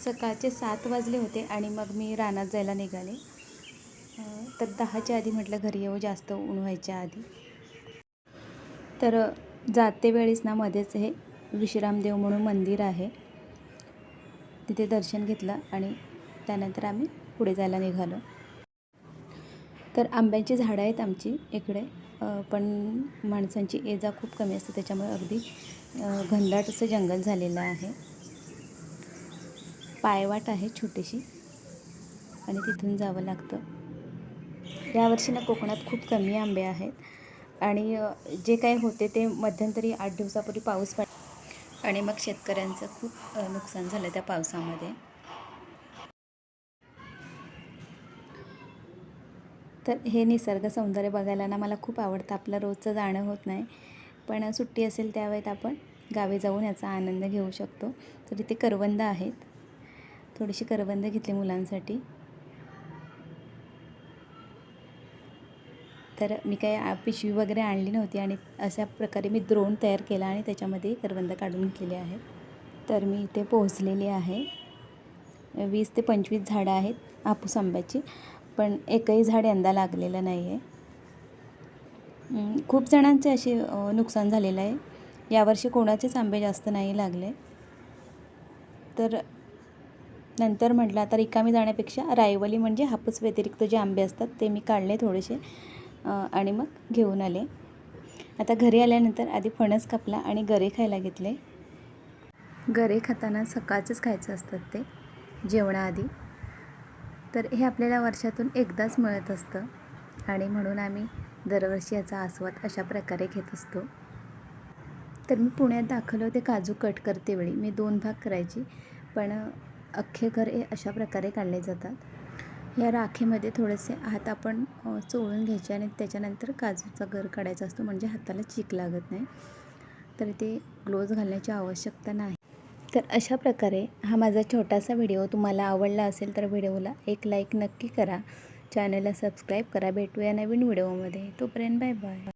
सकाळचे 7 वाजले होते आणि मग मी रानात जायला निघाले. तर 10च्या आधी म्हटलं घरी येऊ, जास्त ऊन व्हायच्या आधी. तर जाते वेळेस ना मध्येच हे विश्रामदेव म्हणून मंदिर आहे, तिथे दर्शन घेतलं आणि त्यानंतर आम्ही पुढे जायला निघालो. तर आंब्याची झाडं आहेत आमची इकडे, पण माणसांची ये-जा खूप कमी असते, त्याच्यामुळे अगदी घनदाट असं जंगल झालेलं आहे. पायवाट आहे छोटीशी आणि तिथून जावं लागतं. यावर्षी ना कोकणात खूप कमी आंबे आहेत आणि जे काही होते ते मध्यंतरी 8 दिवसापूर्वी पाऊस पडला आणि मग शेतकऱ्यांचं खूप नुकसान झालं त्या पावसामध्ये. तर हे निसर्ग सौंदर्य बघायला ना मला खूप आवडतं. आपलं रोजचं जाणं होत नाही, पण सुट्टी असेल त्यावेळेत आपण गावी जाऊन याचा आनंद घेऊ शकतो. तर इथे करवंद आहेत, थोडीशी करवंद घेतली मुलांसाठी. तर मी काही पिशवी वगैरे आणली नव्हती आणि अशा प्रकारे मी द्रोण तयार केला आणि त्याच्यामध्ये करवंद काढून घेतलेले आहेत. तर मी इथे पोहोचलेली आहे. 20 ते 25 झाडं आहेत हापूस आंब्याची, पण एकही झाड यंदा लागलेलं नाही आहे. खूप जणांचे असे नुकसान झालेलं आहे. यावर्षी कोणाचेच आंबे जास्त नाही लागले. तर नंतर म्हटलं आता रिकामी जाण्यापेक्षा रायवली म्हणजे हापूस व्यतिरिक्त जे आंबे असतात ते मी काढले थोडेसे आणि मग घेऊन आले. आता घरी आल्यानंतर आधी फणस कापला आणि गरे खायला घेतले. गरे खाताना सकाळचंच खायचं असतात ते जेवणाआधी. तर हे आपल्याला वर्षातून एकदाच मिळत असतं आणि म्हणून आम्ही दरवर्षी याचा आस्वाद अशा प्रकारे घेत असतो. तर मी पुण्यात दाखल होते काजू कट करते वेळी मी 2 भाग करायची, पण अख्खे घर हे अशा प्रकारे काढले जातात. या राखेमध्ये थोडेसे हात आपण चोळून घ्यायचे आणि त्याच्यानंतर काजूचा गर काढायचा असतो, म्हणजे हाताला चीक लागत नाही. तर ते ग्लोव्ज घालण्याची आवश्यकता नाही. तर अशा प्रकारे हा माझा छोटासा व्हिडिओ तुम्हाला आवडला असेल तर व्हिडिओला एक लाईक नक्की करा, चॅनलला सबस्क्राईब करा. भेटूया नवीन व्हिडिओमध्ये. तोपर्यंत बाय बाय.